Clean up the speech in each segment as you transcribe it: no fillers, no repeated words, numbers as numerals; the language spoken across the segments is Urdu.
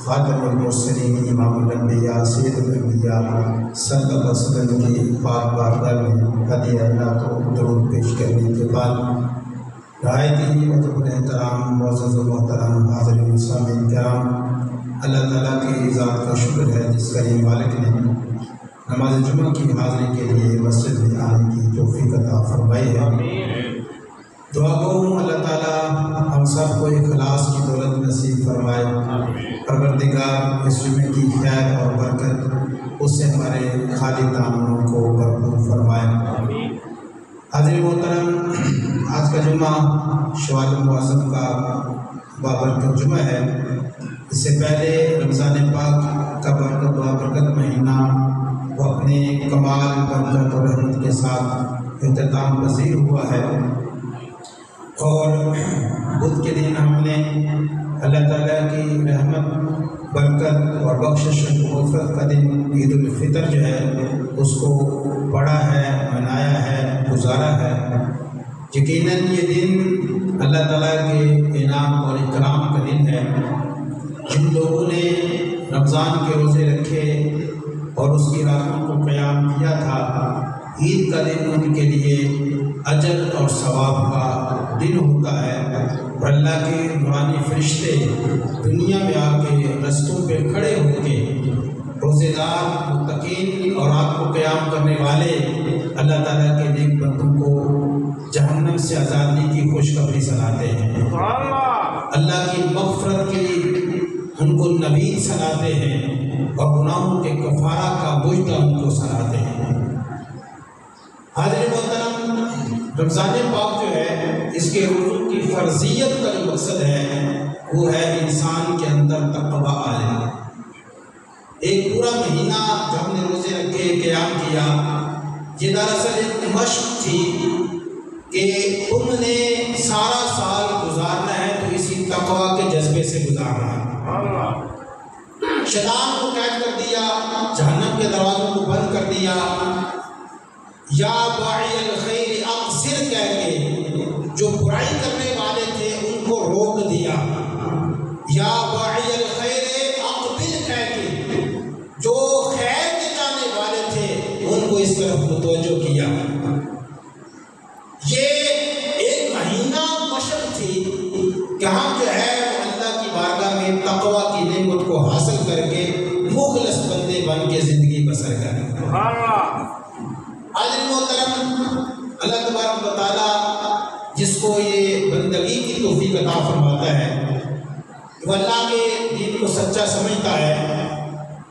خاتم المرسلین امام الانبیاء سید الانبیاء صلی اللہ علیہ وسلم کی پاک بارگاہ میں ہدیہ نعت و درود پیش کرنے کے بعد نہایت ہی ادب احترام معزز و محترم حاضرین سامعین کرام، اللہ تعالیٰ کی ذات کا شکر ہے جس کریم مالک نے نماز جمعہ کی حاضری کے لیے مسجد میں آنے کی توفیق عطا فرمائی ہے۔ دعا گو اللہ تعالیٰ ہم سب کو اخلاص کی دولت نصیب فرمائے۔ پروردگار اس جمعے کی خیر اور برکت اس سے ہمارے خالی دامنوں کو بھرپور فرمائے۔ حاضرین محترم، آج کا جمعہ شوال المعظم کا بابرکت جمعہ ہے۔ اس سے پہلے رمضان پاک کا برکت و برکت مہینہ وہ اپنے کمال برکت اور رحمت کے ساتھ اختتام پذیر ہوا ہے، اور بدھ کے دن ہم نے اللہ تعالیٰ کی رحمت برکت اور بخشش و مغفرت کا دن عید الفطر جو ہے اس کو پڑھا ہے، منایا ہے، گزارا ہے۔ یقیناً یہ دن اللہ تعالیٰ کے انعام اور اکرام کا دن ہے۔ جن لوگوں نے رمضان کے روزے رکھے اور اس کی راتوں کو قیام کیا تھا، عید کا دن ان کے لیے اجر اور ثواب کا دن ہوتا ہے، اور اللہ کے نورانی فرشتے دنیا میں آ کے رستوں پہ کھڑے ہو کے روزے دار متقین اور رات کو قیام کرنے والے اللہ تعالیٰ کے نیک بندوں کو جہنم سے آزادی کی خوشخبری سناتے ہیں، اللہ کی مغفرت کی ان کو نوید سناتے ہیں، اور گناہوں کے کفارہ کا مجدہ ان کو سناتے ہیں۔ حاضرین محترم، رمضان پاک جو ہے اس کے روزوں کی فرضیت کا جو مقصد ہے وہ ہے انسان کے اندر تقویٰ آئے۔ ایک پورا مہینہ جو ہم نے روزے رکھے، قیام کیا، یہ دراصل ایک مشق تھی کہ تم نے سارا سال گزارنا ہے تو اسی تقویٰ کے جذبے سے گزارنا ہے۔ شیطان کو قید کر دیا، جہنم کے دروازوں کو بند کر دیا، یا باعی الخیر اقصر کہہ کے جو برائی کرنے والے تھے ان کو روک دیا، یا باعی الخیر اقبل کہہ کے جو خیر کے جانے والے تھے ان کو اس طرف متوجہ کیا۔ یہ ایک مہینہ مشق تھی کہ ہم جو ہے اللہ کی بارگاہ میں تقویٰ کی نعمت کو حاصل کر کے مخلص بندے بن کے زندگی بسر کریں۔ حاضرین محترم، اللہ تبارک و تعالیٰ جس کو یہ بندگی کی توفیق عطا فرماتا ہے، وہ اللہ کے دین کو سچا سمجھتا ہے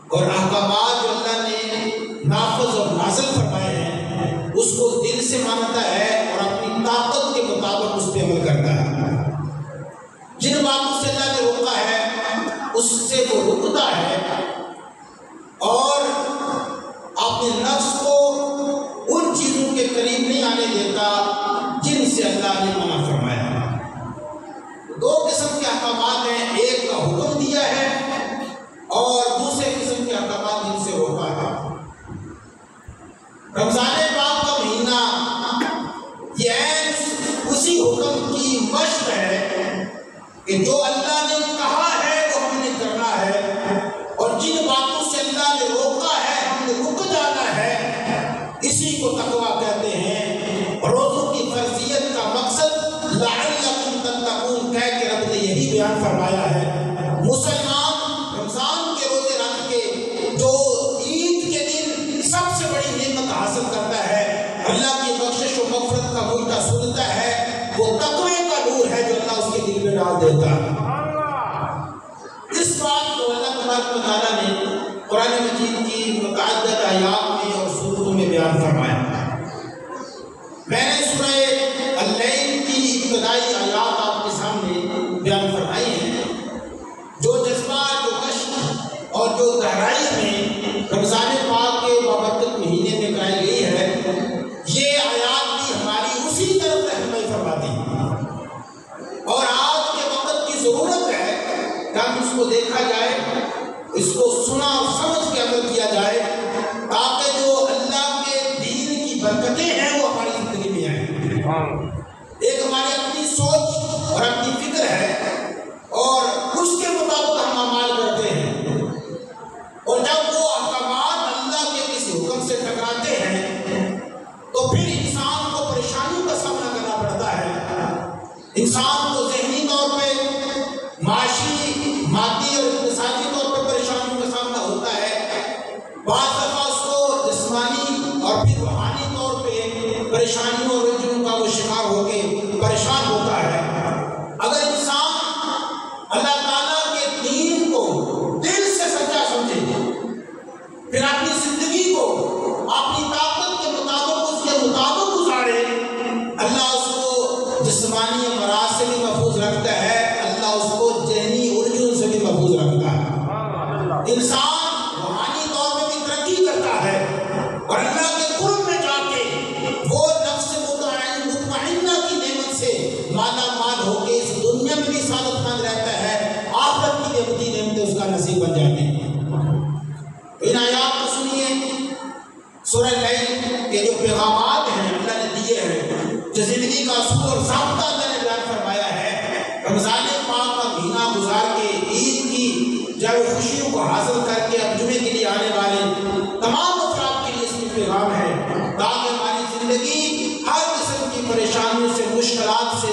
اور احکامات جو اللہ نے نافذ اور نازل فرمائے ہیں اس کو دل سے مانتا ہے اور اپنی طاقت کے مطابق اس پہ عمل کرتا ہے۔ جن باتوں سے اللہ نے روکا ہے اس سے وہ رکتا ہے اور اپنے نفس کو ان چیزوں کے قریب نہیں آنے دیتا جن سے اللہ نے منع فرمایا۔ دو قسم کے احکامات ہیں، ایک کا حکم دیا ہے اور دوسرے قسم کے احکامات جن سے روکا ہے۔ رمضان پاک کا مہینہ یہ اسی حکم کی مشق ہے کہ جو اللہ نے کہا ہے وہ ہم نے کرنا ہے، اور جن باتوں سے اللہ نے روکا ہے ہم نے رک جانا ہے۔ اسی کو تقویٰ کہتے ہیں۔ روزوں کی فرضیت کا مقصد لعلکم تتقون کہہ کے رب نے یہی بیان فرمایا ہے۔ مسلمان رمضان کے روزے رکھ کے جو عید کے دن سب سے بڑی نعمت حاصل کرتا ہے، اللہ کی بخشش و مغفرت کا مجدہ سنتا ہے، وہ تقوی کا نور ہے جو اللہ اس کے دل میں ڈال دیتا ہے۔ اس بات کو اللہ تبارک و تعالیٰ نے قرآن مجید کی متعدد آیات میں اور سورتوں میں بیان فرمایا۔ میں نے سورہ اللیل کی ابتدائی آیات آپ کے سامنے بیان فرمائی ہیں۔ جو جذبہ، جو عشق اور جو گہرائی میں رمضان پاک کے بابرکت مہینے میں کرائی گئی ہے، یہ آیات بھی ہماری اسی طرف رہنمائی فرماتی ہیں، اور آج کے وقت کی ضرورت ہے کہ ہم اس کو دیکھا جائے، اس کو سنا اور سمجھ کے عمل کیا جائے، تاکہ جو اللہ کے دین کی برکتیں ہیں وہ ہماری زندگی میں آئیں۔ ایک ہماری اپنی سوچ اور اپنی فکر ہے، اور اس کے مطابق ہم اعمال کرتے ہیں، انسان روحانی طور پہ بھی ترقی کرتا ہے اور اللہ کے قرب میں جا کے وہ نفس مطمئنہ کی نعمت سے مالا مال ہو کے اس دنیا میں بھی سعادت مند رہتا ہے، آخرت کی بھی ابدی نعمتیں اس کا نصیب بن جاتی ہیں۔ ان آیات کو سنیے، سورہ لیل کے جو پیغامات ہیں اللہ نے دیے ہیں، جو زندگی کا اصول اور ضابطہ اللہ نے بیان فرمایا ہے، رمضان پاک کا مہینہ گزار کے عید کی جب خوشیوں کو حاصل کر کے اب جمعے کے لیے آنے والے تمام افراد کے لیے اس میں پیغام ہے تاکہ ہماری زندگی ہر قسم کی پریشانیوں سے، مشکلات سے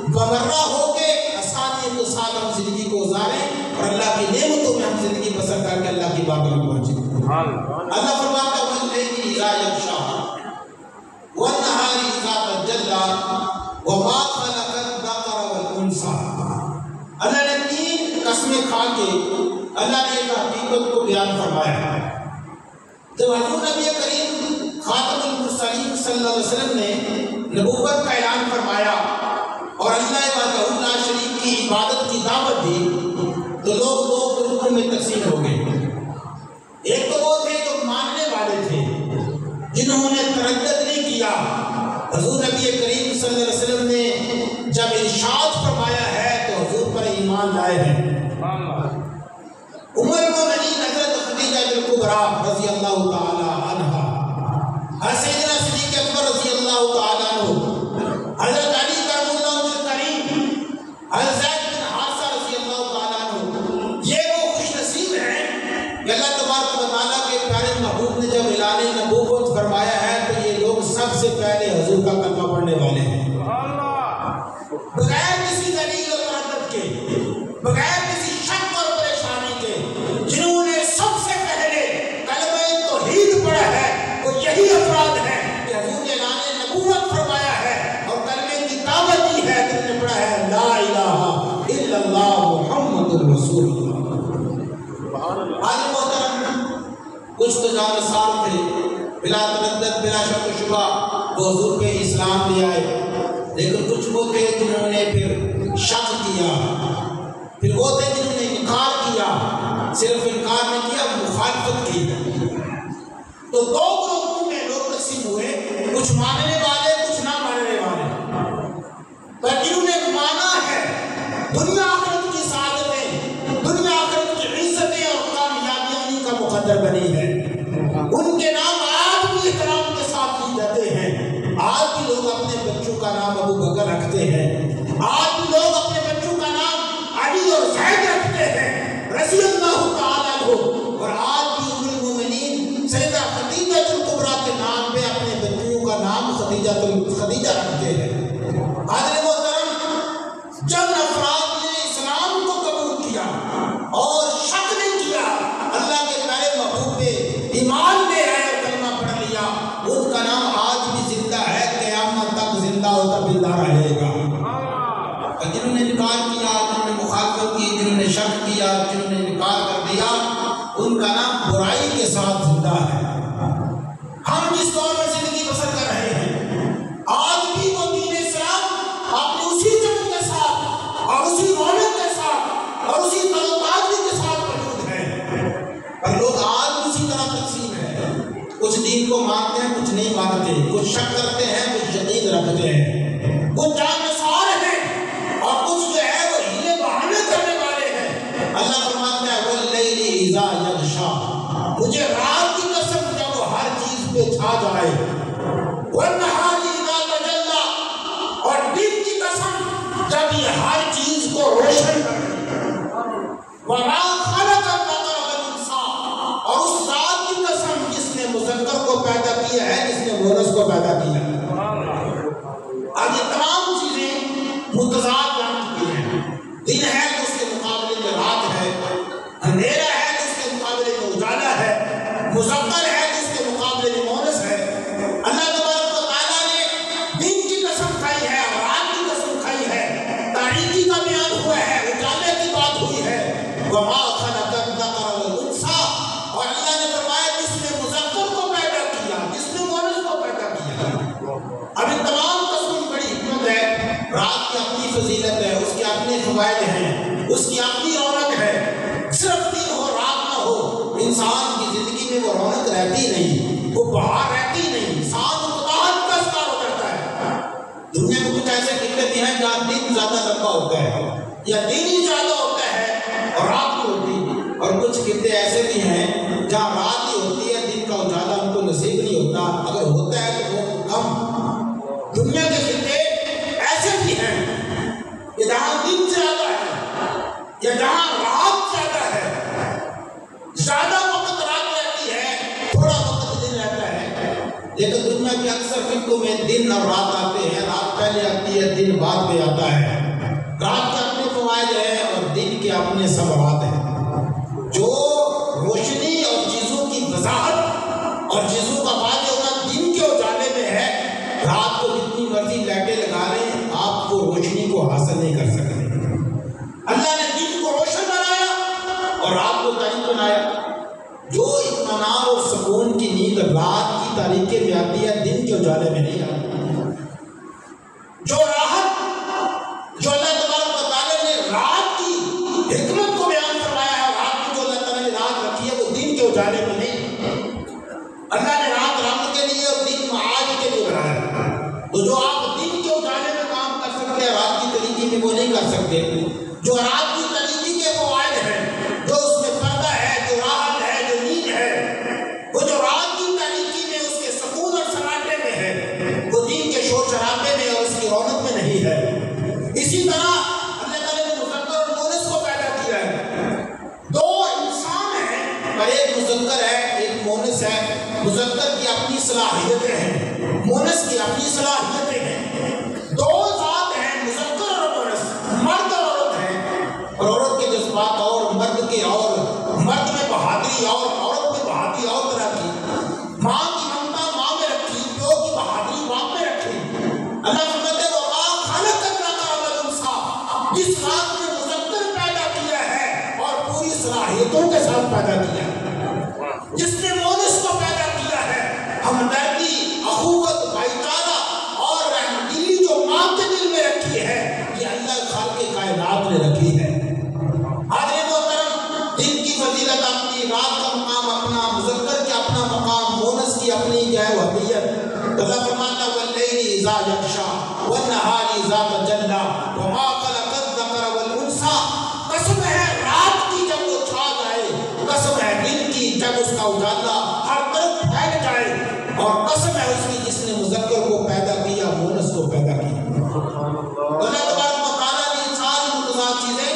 ببرہ ہو کے آسانیوں کے ساتھ ہم زندگی کو گزاریں اور اللہ کی نعمتوں میں ہم زندگی بسر کر کے اللہ کی بارگاہ میں پہنچیں۔ اللہ فرماتا ہے وَاللَّيْلِ إِذَا يَغْشَىٰ وَالنَّهَارِ إِذَا تَجَلَّىٰ وَمَا خَلَقَ الذَّكَرَ وَالْأُنثَىٰ۔ اللہ نے تین قسمیں کھا کے اللہ نے ایک حقیقت کو بیان فرمایا ہے۔ جب حضور نبی کریم خاتم المرسلین صلی اللہ علیہ وسلم نے نبوت کا اعلان فرمایا اور اللہ وحدہ لا شریک کی عبادت کی دعوت دی تو لوگ دو گروہوں میں تقسیم ہو گئے۔ ایک تو وہ تھے جو ماننے والے تھے جنہوں نے تردد نہیں کیا، حضور نبی کریم صلی اللہ علیہ وسلم نے جب ارشاد فرمایا ہے تو حضور پر ایمان لائے ہیں۔ عمر المومنین حضرت خدیجہ الکبریٰ رضی اللہ تعالی عنہا، حضرت سیدنا صدیق اکبر رضی اللہ تعالی عنہ، حضرت علی کرم اللہ وجہ کریم، حضرت زید بن حارثہ رضی اللہ تعالی عنہ، یہ وہ خوش نصیب ہیں کہ اللہ تبارک و تعالیٰ کے پیارے محبوب نے جب اعلان نبوت فرمایا ہے تو یہ لوگ سب سے پہلے حضور کا کلمہ پڑھنے والے ہیں، بغیر کسی دلیل و تردد کے، بغیر کسی شک اور پریشانی کے، جنہوں نے سب سے پہلے کلمہ توحید پڑھا ہے وہ یہی افراد ہیں کہ حضور نے اعلان نبوت فرمایا ہے اور کلمے کی دعوت دی ہے، جنہوں نے پڑھا ہے لا الہ الا اللہ محمد رسول اللہ۔ آج محترم کچھ تو جانسار تھے، بلا تردد بلا شک و شبہ وہ حضور پہ اسلام لے آئے، لیکن کچھ وہ تھے جنہوں نے پھر شک کیا، پھر وہ تھے جنہوں نے انکار کیا، صرف انکار نہیں کیا مخالفت کی۔ تو دو گروہوں میں لوگ تقسیم ہوئے، کچھ ماننے والے کچھ نہ ماننے والے۔ پر جنہوں نے مانا ہے دنیا آخرت کی سعادتیں، دنیا آخرت کی عزتیں اور کامیابیاں انہیں کا مقدر بنی ہے، ان کے نام آج بھی احترام کے ساتھ لیے جاتے ہیں۔ آج بھی لوگ اپنے بچوں کا نام ابو بکر رکھتے ہیں، آج بھی لوگ اپنے بچوں کا نام علی اور زید رکھتے ہیں رضی اللہ تعالیٰ عنہ، اور آج بھی ام المومنین سیدہ خدیجہ الکبریٰ کے نام پہ اپنے بچوں کا نام خدیجہ رکھتے ہیں۔ حاضر محترم، جب افراد نے اسلام کو قبول کیا اور شک نہیں کیا، اللہ کے پیارے محبوب پہ ایمان لے آئے اور کلمہ پڑھ لیا، ان کا نام آج بھی زندہ ہے، قیامت تک زندہ ہوتا زندہ رہے گا۔ اور جنہوں نے انکار کیا، جنہوں نے مخالفت کی، جنہوں نے شک کیا، جنہوں نے انکار کر دیا، ان کا نام برائی کے ساتھ زندہ ہے۔ ہم جس دور میں زندگی بسر کر رہے ہیں آج بھی وہ دین اسلام اپنے اسی جنگ کے ساتھ اور اسی رونق کے ساتھ اور اسی تلوتازی کے ساتھ موجود ہے، پر لوگ آج بھی اسی طرح تقسیم ہے، کچھ دین کو مانتے ہیں کچھ نہیں مانتے، کچھ شک کرتے ہیں کچھ یقین رکھتے ہیں، کچھ جانبدار ہیں اور کچھ جو ہے وہ ہیلے بہانے کرنے والے ہیں۔ اللہ فرماتا ہے وَاللَّيْلِ إِذَا يَغْشَىٰ، مجھے رات کی قسم جب وہ ہر چیز پہ چھا جائے، وَالنَّهَارِ إِذَا تَجَلَّىٰ، اور دن کی قسم جب یہ ہر چیز کو روشن کر دے، وَمَا خَلَقَ الذَّكَرَ وَالْأُنثَىٰ، اور اس ذات کی قسم جس نے مذکر کو پیدا کیا ہے، جس نے مؤنث کو پیدا کیا ہے۔ اب یہ تمام چیزیں متضاد بن چکی ہیں، دن ہے تو اس کے مقابلے میں رات ہے، اندھیرا ہے تو اس کے مقابلے میں اجالا ہے، مذکر ہے تو اس کے مقابلے میں مؤنث ہے۔ اللہ تبارک و تعالیٰ نے دن کی قسم کھائی ہے اور رات کی قسم کھائی ہے، تاریکی کا بیان ہوا ہے، اجالے کی بات ہوئی ہے، وَمَا خَلَقَ الذَّكَرَ وَالْأُنثَىٰ، اور اللہ نے فرمایا جس نے مذکر کو پیدا کیا، جس نے مؤنث کو پیدا کیا۔ اب ان تمام قسموں کی بڑی حکمت ہے، رات کی اپنی فضیلت ہے، اس کے اپنے فوائد ہیں، اس کی اپنی رونق ہے، صرف دن ہو رات نہ ہو، اور کچھ خطے ایسے بھی ہیں جہاں رات ہی ہوتی ہے، دن کا اجالا ان کو نصیب نہیں ہوتا، اگر ہوتا ہے تو وہ کم۔ دنیا کے خطے ایسے بھی ہیں کہ جہاں دن زیادہ ہے یا جہاں رات زیادہ ہے، زیادہ وقت رات رہتی ہے، تھوڑا وقت دن رہتا ہے، لیکن دنیا کے اکثر خطوں میں دن اور رات آتے ہیں، رات پہلے آتی ہے، دن بعد میں آتا ہے۔ رات کے اپنے فوائد ہیں اور دن کے اپنے ثمرات ہیں۔ جو روشنی اور چیزوں کی وضاحت اور چیزوں کا واضح ہونا دن کے اجالے میں ہے، رات کو جتنی مرضی لائٹیں لگا لیں آپ کو روشنی کو حاصل نہیں کر سکتے۔ اللہ نے دن کو روشن بنایا اور رات کو تاریک بنایا۔ جو اطمینان اور سکون کی نیند رات کی تاریکی میں آتی ہے، دن کے اجالے میں نہیں آتی۔ جو راحت جو اللہ تبارک و تعالیٰ نے رات کی حکمت کو بیان فرمایا ہے، رات کی جو اللہ تعالیٰ نے رات رکھی ہے وہ دن کے اجالے میں نہیں۔ اللہ نے رات رحمت کے لیے اور دن معاش کے لیے بنایا، تو جو آپ دن کے اجالے میں کام کر سکتے ہیں رات کی طریقے میں وہ نہیں کر سکتے۔ جو رات کی طریقے کے فوائد ہیں، جو اس میں پردہ ہے، جو راحت ہے، جو نیند ہے، وہ جو رات کی طریقے میں اس کے سکون اور سناٹے میں ہے، وہ دن کے شور شرابے میں اور اس کی رونق میں نہیں ہے۔ اسی طرح اللہ تعالیٰ نے مذکر اور مونس کو پیدا کیا ہے۔ دو انسان ہیں اور ایک مذکر ہے ایک مونس ہے۔ مذکر کی اپنی صلاحیتیں ہیں، مونس کی اپنی صلاحیتیں ہیں۔ دو ذات ہیں، مذکر اور مونس، مرد اور عورت ہیں، اور عورت کے جذبات اور مرد کے اور، مرد میں بہادری اور عورت میں بہادری اور طرح کی۔ ماں کی ممتا ماں میں رکھی، پیو کی بہادری باپ میں رکھی۔ اللہ فرماتے ہیں وَمَا خَلَقَ الذَّكَرَ وَالْأُنثَىٰ، جس ذات نے مذکر پیدا کیا ہے اور پوری صلاحیتوں کے ساتھ پیدا کیا ہے، جس نے مونس کو پیدا کیا ہے، ہمدردی، اخوت، بھائی چارہ اور رحمدلی جو ماں کے دل میں رکھی ہے، یہ اللہ خالق کائنات نے رکھی ہے۔ حاضرین محترم، دن کی فضیلت اپنی، رات کا مقام اپنا، مذکر کے اپنا مقام، مونس کی اپنی کیا ہے وحیت۔ اللہ فرماتا ہے وَاللَّيْلِ إِذَا يَغْشَىٰ وَالنَّهَارِ إِذَا تَجَلَّىٰ وَمَا خَلَقَ الذَّكَرَ وَالْأُنثَىٰ، قسم ہے رات کی جب وہ چھا جائے، قسم ہے دن کی جب اس کا اجالا ہر طرف پھیل جائے، اور قسم ہے اس کی جس نے مذکر کو پیدا کیا، مونس کو پیدا کیا۔ اللہ تبارک و تعالیٰ نے ساری متضاد چیزیں،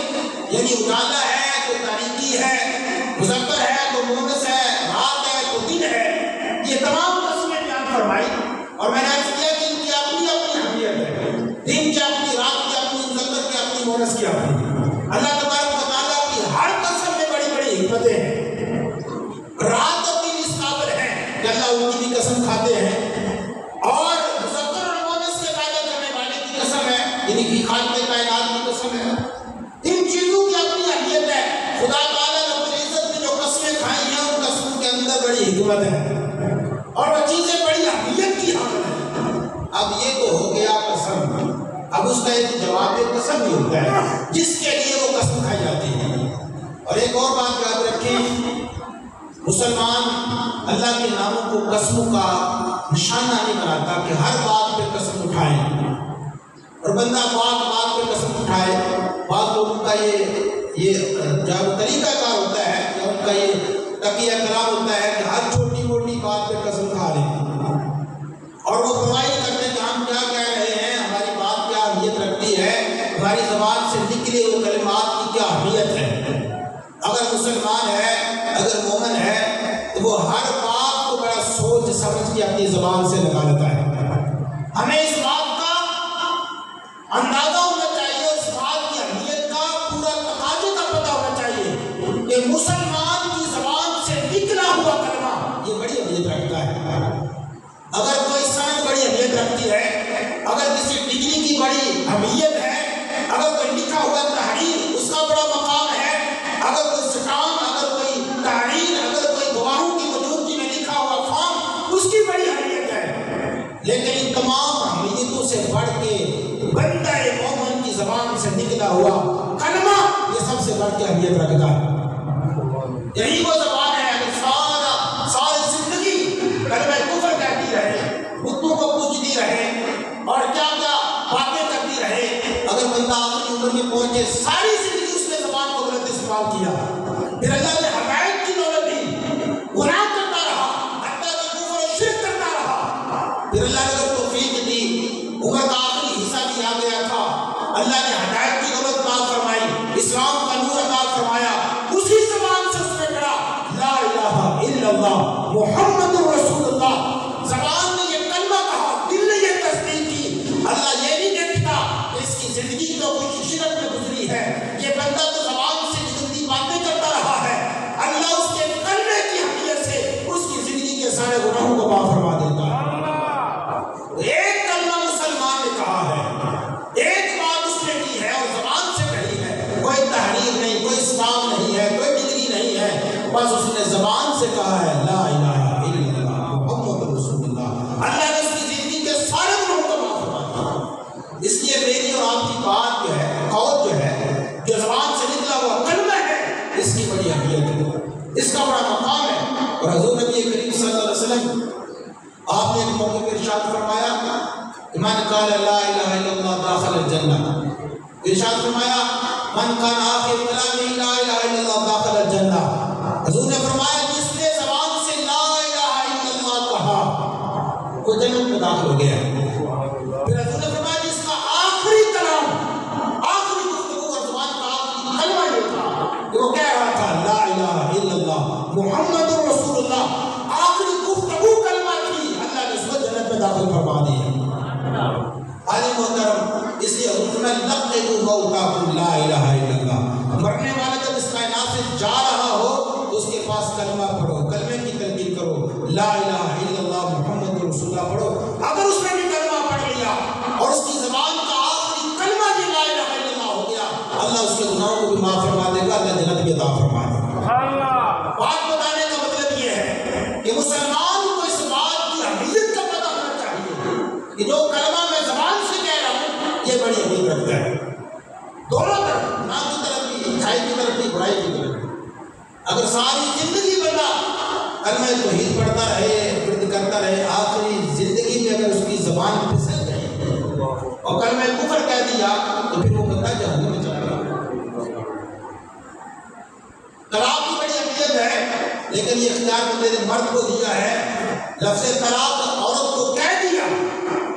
یعنی اجالا ہے تو تاریکی ہے، مذکر ہے تو مونس ہے، رات ہے تو دن ہے، یہ تمام قسمیں بیان فرمائی، اور میں نے عرض کیا کہ ان کی اپنی اپنی اہمیت ہے، دن کی اپنی، رات کی اپنی، مذکر کی اپنی، مونس کی اپنی۔ اللہ تبارک و تعالیٰ کی ہر قسم میں بڑی بڑی حکمتیں ہیں۔ رات اور دن اس قابل ہیں کہ اللہ ان کی بھی قسم کھاتے ہیں، اور مذکر اور مونس کے پیدا کرنے والے کی قسم ہے، یعنی کہ خالق کائنات کی قسم ہے۔ ان چیزوں کی اپنی اہمیت ہے۔ خدا تعالیٰ رب العزت نے جو قسمیں کھائی ہیں ان قسموں کے اندر بڑی حکمت ہے، اور وہ چیزیں بڑی اہمیت کی حامل ہیں۔ اب یہ تو ہو گیا قسم، اب اس کا ایک جواب قسم بھی ہوتا ہے جس کے لیے وہ قسم کھائی جاتی ہے۔ اور ایک اور بات یاد رکھیں، مسلمان اللہ کے ناموں کو قسموں کا نشانہ نہیں بناتا کہ ہر بات پہ قسم اٹھائیں، اور بندہ بات پہ قسم اٹھائے۔ بعض لوگوں کا یہ جو طریقہ کار ہوتا ہے، یا ان کا یہ تقیہ کلام ہوتا ہے کہ ہر چھوٹی موٹی بات پہ قسم کھا لیں، اور وہ پرواہ کرتے ہیں کہ ہم کیا کہہ رہے ہیں، ہماری بات کیا اہمیت رکھتی ہے، ہماری زبان سے نکلے ہوئے کلمات کی کیا اہمیت ہے۔ اگر مسلمان ہے، اگر مومن ہے، تو وہ ہر بات کو بڑا سوچ سمجھ کے اپنی زبان سے لگا لیتا ہے۔ ہمیں اس بات کا اندازہ ہونا چاہیے، اس بات کی اہمیت کا پورا تقاضے کا پتہ ہونا چاہیے کہ مسلمان کی زبان سے نکلا ہوا کلمہ یہ بڑی اہمیت رکھتا ہے۔ اگر کوئی سند بڑی اہمیت رکھتی ہے، اگر کسی ڈگری کی بڑی اہمیت ہے، اگر کوئی لکھا ہوا تحریر اس کا بڑا مقام ہے، اگر کوئی سٹام، اگر کوئی تحریر، اگر کوئی گواہوں کی موجودگی میں لکھا ہوا فارم، اس کی بڑی اہمیت ہے، لیکن ان تمام اہمیتوں سے بڑھ کے بندہ مومن کی زبان سے نکلا ہوا کلمہ یہ سب سے بڑھ کے اہمیت رکھتا ہے۔ یہی وہ زبان ہے، اگر ساری زندگی کلمہ کفر کہتی رہے، بتوں کو پوجتی رہے، اور کیا کیا باتیں کرتی رہے، اگر بندہ آخری عمر میں پہنچے، ساری زندگی اس نے زبان کو غلط استعمال کیا، پھر اللہ نے اللہ محمد رسول اللہ. زبان نے یہ کلمہ کہا، دل نے یہ تصدیق کی. اللہ یہ نہیں دیکھتا اس کی زندگی تو کچھ شرک میں گزری ہے، یہ بندہ تو زبان سے گندی باتیں کرتا رہا ہے. اللہ اس کے کلمے کی حیثیت سے اس کی زندگی کے سارے گناہوں کو معاف فرما دیتا ہے. ایک کلمہ مسلمان نے کہا ہے، ایک بات اس نے کی ہے اور زبان سے کہی ہے، کوئی تحریر نہیں، کوئی اسلام نہیں ہے، کوئی ڈگری نہیں ہے، بس اس نے زبان سے کہا ہے لا الہ الا اللہ محمد رسول اللہ. اللہ نے اس کی زندگی کے سارے گناہوں کو معاف فرما دیا. اس لیے میری اور آپ کی بات جو ہے، قول جو ہے، جو زبان سے نکلا ہوا کلمہ ہے، اس کی بڑی اہمیت ہے، اس کا بڑا مقام ہے. اور حضور نبی کریم صلی اللہ علیہ وسلم آپ نے ایک موقع پر ارشاد فرمایا من قال لا الہ الا اللہ داخل الجنہ. ارشاد فرمایا من کان آخر کلامہ لا الہ الا اللہ داخل الجنہ. حضور نے فرمایا جس نے زبان سے لا الہ الا اللہ کہا وہ جنت میں داخل ہو گیا. پھر حضور نے فرمایا جس کا آخری کلام، آخری گفتگو اور زبان کا آخری کلمہ یہ تھا کہ وہ کہہ رہا تھا لا الہ الا اللہ محمد رسول اللہ، آخری گفتگو کلمہ تھی، اللہ نے اس کو جنت میں داخل فرما دیا. عالم محترم، اس لیے حضور نے لقنوا موتاکم لا الہ الا اللہ. مرنے والا جب اس کائنات سے جا رہا ہو تو اس کے پاس کلمہ پڑھو، کلمے کی تلقین کرو، لا الہ الا اللہ محمد رسول اللہ پڑھو. اگر اس نے بھی کلمہ پڑھ لیا اور اس کی زبان کا آخری کلمہ بھی لا الہ الا اللہ ہو گیا، اللہ اس کے گناہوں کو بھی معاف فرما دے گا، اللہ جنت بھی عطا فرما دے گا. بات بتانے کا مطلب یہ ہے کہ مسلمان کو اس بات کی اہمیت کا پتہ ہونا چاہیے کہ جو کلمہ میں زبان سے کہہ رہا ہوں یہ بڑی اہمیت رکھتا ہے. دونوں طرف، گناہ کی طرف بھی، اچھائی کی طرف بھی، برائی کی طرف بھی. اگر ساری زندگی بندہ کلمہ توحید پڑھتا رہے، ورد کرتا رہے، آخری زندگی میں اگر اس کی زبان پھسل گئی اور کلمہ کفر کہہ دیا تو پھر وہ بندہ جہنم میں چلا گیا. طلاق کی بڑی اہمیت ہے، لیکن یہ اختیار بندے نے مرد کو دیا ہے. لفظ طلاق عورت کو کہہ دیا،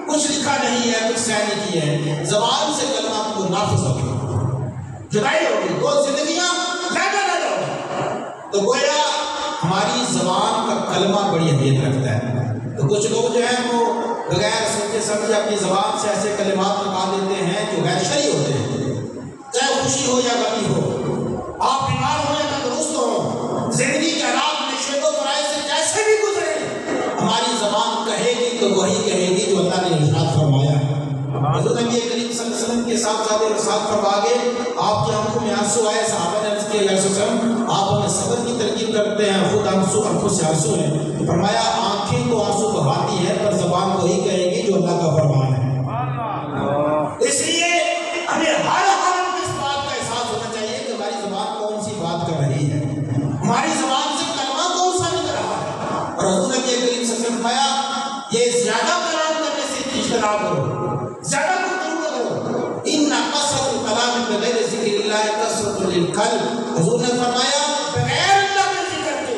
کچھ لکھا نہیں ہے، کچھ سائن نہیں کی ہے، زبان سے کلمہ کو نافذ ہو گئی، جدائی ہو گئی، دو زندگیاں لہدا لہدا ہو گئی. تو گویا ہماری زبان کا کلمہ بڑی اہمیت رکھتا ہے. تو کچھ لوگ جو ہیں وہ بغیر سوچے سمجھے اپنی زبان سے ایسے کلمات نکال دیتے ہیں جو غیر شرعی ہوتے ہیں، چاہے خوشی ہو یا غمی ہو، آپ بیمار ہو یا تندرست ہو، زندگی کے حالات میں شیخ و فرائض سے جیسے بھی گزرے، ہماری زبان کہے گی تو وہی کہے گی جو اللہ نے ارشاد فرمایا. حضور نبی کریم صلی اللہ علیہ وسلم کے ساتھ ساتھ ارشاد فرما گئے، آپ کی آنکھوں میں آنسو آئے، صحابہ نے عرض کیا یا رسول اللہ آپ ہمیں صبر کی ترغیب کرتے ہیں، خود آنکھوں سے آنسو ہیں. فرمایا آنکھیں تو آنسو بہاتی ہے پر زبان وہی کہے گی جو اللہ کا فرمان ہے. اس لیے ہمیں ہر حالت میں اس بات کا احساس ہونا چاہیے کہ ہماری زبان کون سی بات کر رہی ہے، ہماری زبان سے کلمہ کون سا نکل رہا ہے. اور حضور نبی کریم صلی اللہ علیہ وسلم نے فرمایا یہ زیادہ کلام کرنے سے اجتناب کرو، زیادہ گفتگو کرو، ان قصرۃ الکلام بغیر ذکر اللہ کثرۃ للقلب. حضور نے فرمایا بغیر اللہ کے ذکر کے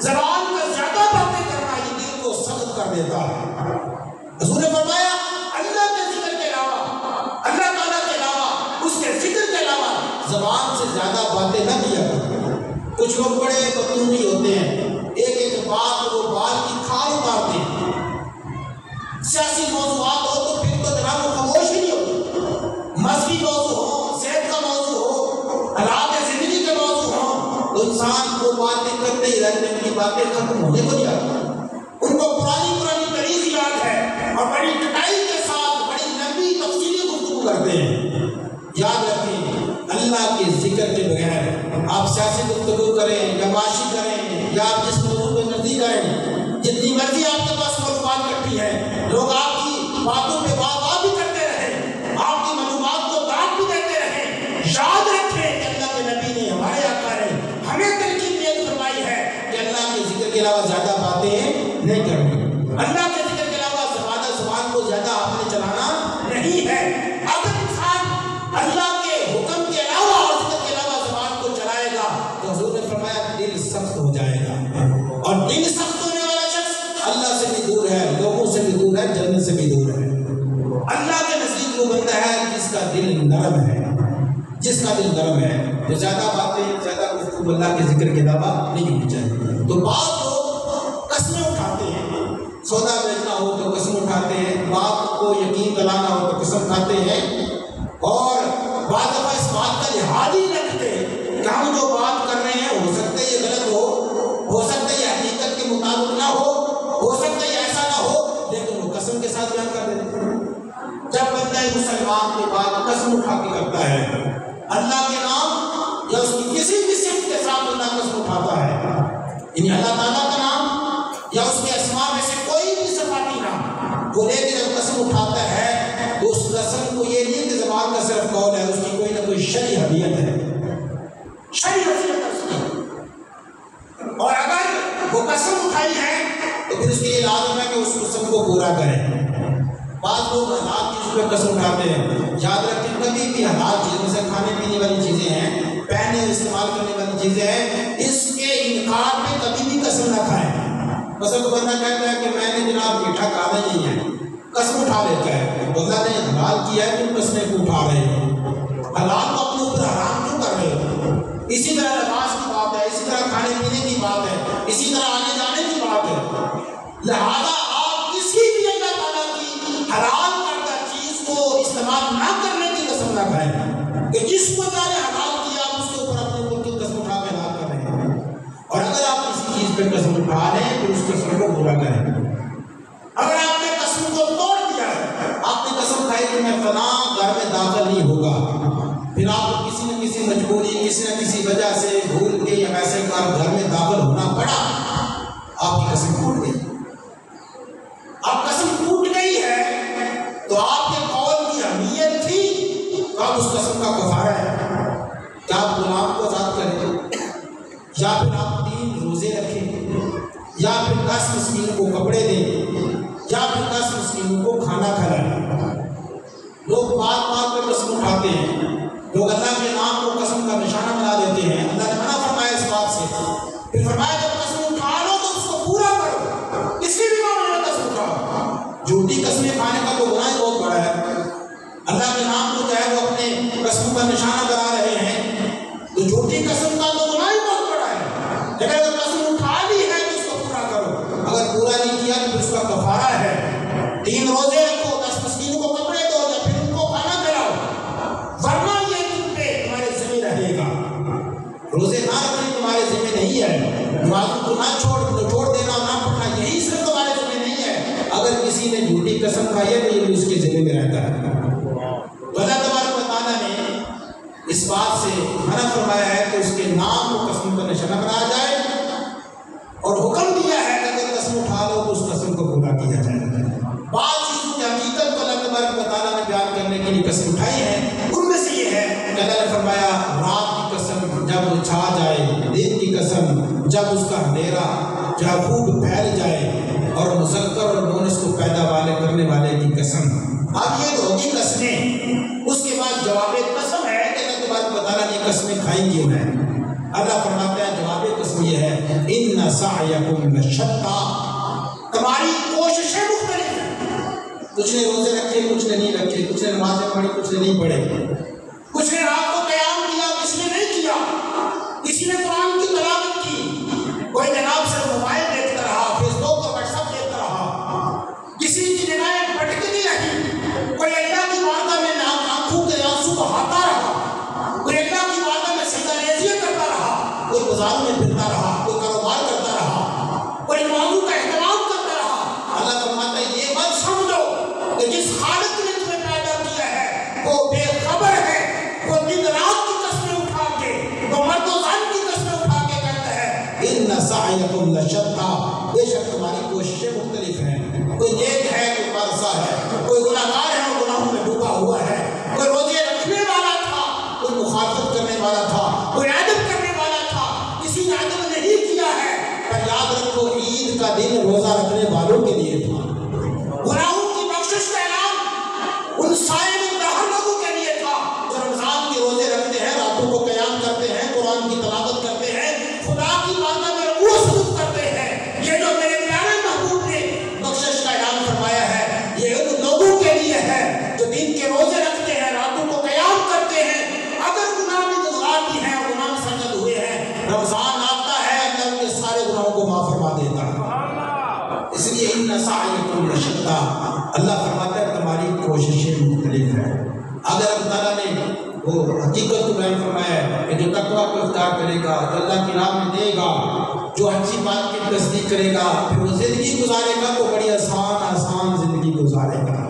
زبان کا زیادہ باتیں کرنا یہ دل کو سخت کر دیتا ہے. حضور نے فرمایا اللہ کے ذکر کے علاوہ، اللہ تعالیٰ کے علاوہ، اس کے ذکر کے علاوہ زبان سے زیادہ باتیں نہ کیا کرو. کچھ لوگ بڑے بدتونی ہوتے ہیں، ایک ایک بات وہ بال کی کھال اتارتے ہیں. سیاسی موضوعات ہو تو پھر تو جناب وہ خاموش ہی نہیں ہوتے. مذہبی موضوع ہو، صحت کا موضوع ہو، حالات زندگی کے موضوع ہو تو انسان کو باتیں کرتے ہی رہتے ہیں، ان کی باتیں ختم ہونے کو نہیں آتی. ان کو پرانی تاریخ یاد ہے اور بڑی کٹائی کے ساتھ بڑی لمبی تفصیلی گفتگو کرتے ہیں. یاد رکھیں اللہ کے ذکر کے بغیر آپ سیاسی گفتگو کریں یا معاشی کریں یا آپ جس موضوع پہ مرضی کریں، جتنی مرضی آپ کے پاس معلومات کٹھی ہے، لوگ آپ کی باتوں پہ بات بھی کرتے رہیں، آپ کی معلومات کو داد بھی دیتے رہیں، یاد رکھیں کہ اللہ کے نبی نے، ہمارے آقا نے ہمیں تلقین یہ فرمائی ہے کہ اللہ کے ذکر کے علاوہ زیادہ باتیں نہیں کرنی. اللہ کے ذکر کے علاوہ زبان کو زیادہ آپ نے چلانا نہیں ہے. اگر انسان اللہ کے حکم کے علاوہ اور ذکر کے علاوہ زبان کو چلائے گا تو حضور نے فرمایا دل سخت ہو جائے گا، اور دل سخت ہونے والا شخص اللہ سے بھی دور ہے، لوگوں سے بھی دور ہے، جنت سے بھی دور ہے. اللہ کے نزدیک وہ بندہ ہے جس کا دل نرم ہے، جس کا دل نرم ہے. تو زیادہ باتیں، زیادہ گفتگو اللہ کے ذکر کے علاوہ نہیں ہونی چاہیے. تو بات ہو سودا بیچنا ہو تو قسم اٹھاتے ہیں، بات کو یقین دلانا ہو تو قسم کھاتے ہیں، اور بعض دفعہ اس بات کا لحاظ ہی رکھتے کہ ہم جو بات کر رہے ہیں ہو سکتا ہے یہ غلط ہو سکتا ہے یہ حقیقت کے مطابق نہ ہو سکتا ہے یہ ایسا نہ ہو، لیکن وہ قسم کے ساتھ بیان کر دیتے ہیں۔ جب بندہ مسلمان کے بعد قسم اٹھا کے کرتا ہے اللہ کے نام یا اس کی کسی بھی صفت کے ساتھ اللہ قسم اٹھاتا ہے، یعنی اللہ تعالیٰ کا نام یا اس کے اسماء میں سے کوئی بھی صفاتی نام وہ لے کے جب قسم اٹھاتا ہے تو اس قسم کو یہ نہیں کہ زبان کا صرف قول ہے، اس کی کوئی نہ کوئی شرعی حیثیت ہے، شرعی حیثیت ہے اس کی، اور اگر وہ قسم اٹھائی ہے تو پھر اس کے لیے لازم ہے کہ اس قسم کو پورا کریں۔ بعض لوگ حلال چیزوں پہ قسم اٹھاتے ہیں، یاد رکھیں کبھی بھی حلال چیزوں سے کھانے پینے والی چیزیں ہیں، پہننے اور استعمال کرنے والی چیزیں ہیں، اس کے انکار پہ کبھی بھی قسم نہ کھائیں۔ مثلا تو بندہ کہتا ہے کہ میں نے جناب میٹھا کھانا نہیں ہے، قسم اٹھا لیتا ہے، اللہ نے حلال کیا ہے تم قسمیں کیوں اٹھا رہے ہو؟ حلال کو اپنے اوپر حرام کیوں کر رہے ہو؟ اسی طرح لباس کی بات ہے، اسی طرح کھانے پینے کی بات ہے، اسی طرح آنے جانے کی بات ہے، لہذا آپ کسی بھی اللہ تعالیٰ کی حلال کردہ چیز کو استعمال نہ کرنے کی قسم نہ کھائیں کہ جس کو اللہ نے حلال کیا آپ اس کے اوپر اپنے اوپر کی قسم اٹھا کے حلال کر رہے ہیں، اور اگر آپ کسی چیز پہ قسم اٹھا رہے ہیں تو اس قسم کو پورا کریں۔ اگر آپ نے قسم کو توڑ دیا ہے، آپ نے قسم کھائی کہ میں فلاں گھر میں داخل نہیں ہوگا، پھر آپ کو کسی نہ کسی مجبوری کسی نہ کسی وجہ سے بھول کے یا ویسے گھر میں داخل ہونا پڑا، آپ کی قسم ٹوٹ گئی، آپ قسم ٹوٹ گئی ہے تو آپ کے قول کی اہمیت تھی تو آپ اس قسم کا کفارہ ہے، کیا آپ غلام کو آزاد کریں یا پھر آپ 3 روزے رکھیں یا پھر 10 مسکین کو کپڑے دیں یا پھر 10 مسکینوں کو کھانا کھلائیں۔ لوگ بات بات پہ قسم اٹھاتے ہیں، لوگ اللہ کے نام کو قسم کا نشانہ بنا دیتے ہیں، اللہ نے منع فرمایا اس بات سے، پھر فرمایا جب قسم اٹھا لو تو اس کو پورا کرو، کسی بھی معاملے میں قسم اٹھاؤ۔ جھوٹی قسمیں کھانے کا تو گناہ بہت بڑا ہے، اللہ کے نام کو جو ہے وہ اپنے قسم کا نشانہ بنا رہے ہیں تو جھوٹی قسم کا تو گناہ بہت بڑا ہے، لیکن اگر قسم اٹھا لی ہے تو اس کو پورا کرو، اگر پورا نہیں کیا تو اس کا کفارہ ہے، 3 روزے رکھو، 10 مسکینوں کو کپڑے دو یا پھر ان کو کھانا کھلاؤ، ورنہ یہ تم پہ تمہارے ذمہ رہے گا۔ روزے نہ رکھنے تمہارے ذمہ نہیں ہے، نمازوں کو نہ چھوڑ دینا نہ پڑھنا یہی صرف تمہارے ذمہ نہیں ہے، اگر کسی نے جھوٹی قسم کھائی ہے تو یہ بھی اس کے ذمہ میں رہتا ہے۔ تو اللہ تبارک و تعالیٰ نے اس بات سے منع فرمایا ہے کہ اس کے نام کو قسم کا نشانہ بنایا جائے، اور حکم دیا ہے کہ اگر قسم اٹھا لو تو اس قسم کو پورا کیا جائے۔ بعض چیزوں کی حقیقت کو اللہ تبارک و تعالیٰ نے بیان کرنے کے لیے قسم اٹھائی ہے، ان میں سے یہ ہے کہ اللہ نے فرمایا رات کی قسم جب چھا جائے، دن کی قسم جب اس کا اندھیرا جو ہے خوب پھیل جائے، اور مذکر اور مونس کو پیدا کرنے والے کی قسم۔ اب یہ تو ہوگی قسمیں، اس کے بعد جواب قسم ہے کہ اللہ تبارک و تعالیٰ نے قسمیں کھائی کیوں ہیں۔ اللہ فرماتا ہے جواب قسم یہ ہے ان سعیکم لشتیٰ، تمہاری کوششیں مختلف ہیں، کچھ نے روزے رکھے کچھ نے نہیں رکھے، کچھ نے نمازیں پڑھی کچھ نے نہیں پڑھے، کچھ نے رات کو قیام کیا کسی نے نہیں کیا، کسی نے قرآن کی تلاوت کی، کوئی جناب سے موبائل دیکھتا رہا، فیس بک اور واٹس ایپ دیکھتا رہا، کسی کی نگاہیں بھٹکتی رہی، کوئی اللہ کی بارگاہ میں آنکھوں کے آنسو بہاتا رہا، کوئی اللہ کی بارگاہ میں سجدہ ریزیاں کرتا رہا، کوئی بازاروں میں پھرتا رہا، کوئی کاروبار کرتا رہا، کوئی نمازوں کا اہتمام کرتا رہا۔ اللہ فرماتا ہے یہ مت سمجھو کہ جس خالق نے تمہیں پیدا کیا ہے وہ بے خبر ہے، وہ دن رات کی قسمیں اٹھا کے، وہ مرد و زن کی قسمیں اٹھا کے کہتا ہے ان سعیکم لشتیٰ، بے شک تمہاری کوششیں مختلف ہیں، کوئی نیک ہے کوئی پارسا ہے، کوئی گناہگار ہے اور گناہوں میں ڈوبا ہوا ہے، کوئی روزے رکھنے والا تھا کوئی مخالفت کرنے والا تھا، کوئی عدل کرنے والا تھا، کسی نے عدل نہیں کیا ہے، پر یاد رکھو عید کا دن روزہ رکھنے والوں کے لیے تھا، گناہوں کی بخشش کا اعلان ان صائم الدہر لوگوں کے لیے تھا جو رمضان کے روزے رکھتے ہیں، راتوں کو قیام کرتے ہیں، قرآن کی تلاوت کرتے ہیں، خدا کی بارگاہ میں رکوع سجود کرتے ہیں۔ یہ جو میرے پیارے محبوب نے بخشش کا اعلان فرمایا ہے یہ ان لوگوں کے لیے ہے جو دن کے روزے رکھتے ہیں، راتوں کو قیام کرتے ہیں، اگر گناہ میں غلطی ہے اور گناہ میں سجد ہوئے ہیں، رمضان آتا ہے اللہ ان کے سارے گناہوں کو معاف فرما دیتا ہے۔ اس لیے لیے ان سعیکم لشتیٰ، اللہ فرماتا ہے تمہاری کوششیں مختلف ہیں۔ اگر اللہ تعالیٰ نے وہ حقیقت کو بیان فرمایا ہے کہ جو تقویٰ کو اختیار کرے گا، جو اللہ کی راہ میں دے گا، جو اچھی بات کی تصدیق کرے گا، پھر وہ زندگی گزارے گا تو بڑی آسان زندگی گزارے گا۔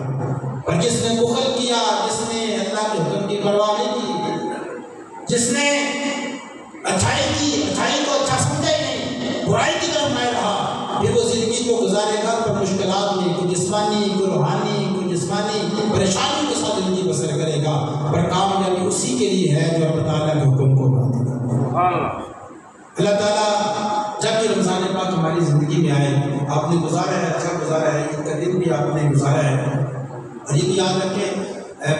اور جس نے بخل کیا، جس نے اللہ کے حکم کی پرواہ نہیں کی، جس نے اچھائی کو اچھا سمجھا ہی نہیں، برائی کی طرف میں رہا، پھر وہ زندگی کو گزارے گا تو مشکلات میں کوئی جسمانی، کوئی روحانی، کوئی جسمانی پریشانی کے ساتھ زندگی بسر کرے گا، پر کامیابی اسی کے لیے ہے جو اللہ تعالیٰ کے حکم کو مانے گا۔ اللہ تعالیٰ جب یہ رمضان پاک ہماری زندگی میں آئے، آپ نے گزارا ہے، اچھا گزارا ہے، عید کا دن بھی آپ نے گزارا ہے، اور یہ بھی یاد رکھیں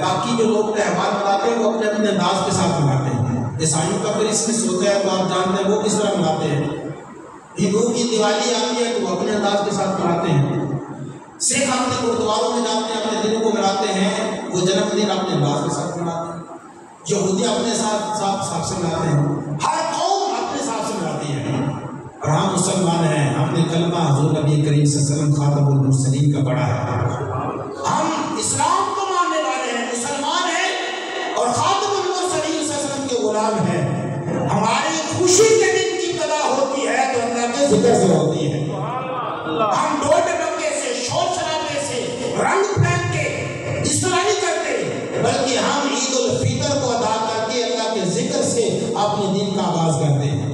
باقی جو لوگ تہوار مناتے ہیں وہ اپنے اپنے انداز کے ساتھ مناتے ہیں۔ عیسائیوں کا کرسمس ہوتا ہے تو آپ جانتے ہیں وہ کس طرح مناتے ہیں، ہندوؤں کی دیوالی آتی ہے تو وہ اپنے انداز کے ساتھ مناتے ہیں، سکھ اپنے گرودواروں میں جاتے ہیں، اپنے دنوں کو مناتے ہیں، وہ جنم دن اپنے انداز کے ساتھ مناتے ہیں، یہودی اپنے ساتھ سے مناتے ہیں، ہر قوم اپنے حساب سے مناتی ہے، اور ہم مسلمان ہیں، ہم نے کلمہ حضور نبی کریم صلی اللہ علیہ وسلم خاتم المرسلین کا پڑھا ہے، ہم اسلام کو ماننے والے ہیں، مسلمان ہیں اور خاتم المرسلین صلی اللہ علیہ وسلم کے غلام ہیں۔ ہماری خوشی کے دن کی ابتدا ہوتی ہے تو اللہ کے ذکر سے ہوتی ہے، ہم ڈول ڈبکے سے، شور شرابے سے، رنگ پھینک کے اس طرح نہیں کرتے، بلکہ ہم عید الفطر کو ادا کر کے اللہ کے ذکر سے اپنے دن کا آغاز کرتے ہیں۔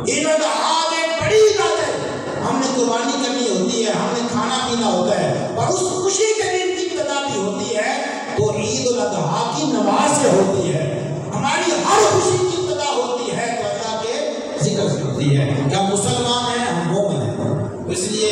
عید الاضحیٰ ایک بڑی عبادت ہے، ہم نے قربانی کرنی ہوتی ہے، ہم نے کھانا پینا ہوتا ہے، اور اس خوشی کے دن کی ابتدا بھی ہوتی ہے تو عید الاضحیٰ کی نماز سے ہوتی ہے۔ ہماری ہر خوشی کی ابتدا ہوتی ہے تو اللہ کے ذکر سے ہوتی ہے کہ ہم مسلمان ہیں، ہم مومن ہیں۔ اس لیے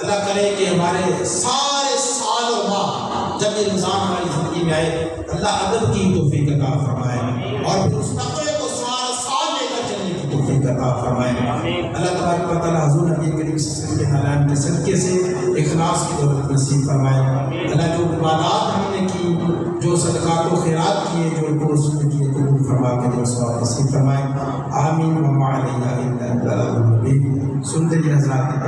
اللہ کرے کہ ہمارے سارے سال اور ماہ جب یہ رمضان ہماری زندگی میں آئے، اللہ ادب کی توفیق عطا فرمائے اور پھر اس تقوی کو سارا سال لے کر چلنے کی توفیق عطا فرمائے۔ اللہ تبارک و تعالیٰ حضور نبی کریم صلی اللہ علیہ وسلم کے نالان کے صدقے سے اخلاص کی دولت نصیب فرمائے۔ اللہ جو عبادات ہم نے کی، جو صدقات و خیرات کیے، جو رسول نے کیے، قبول فرما کے جو ثواب نصیب فرمائے۔ آمین وما علینا الا البلاغ المبین۔ سنتے جی حضرات۔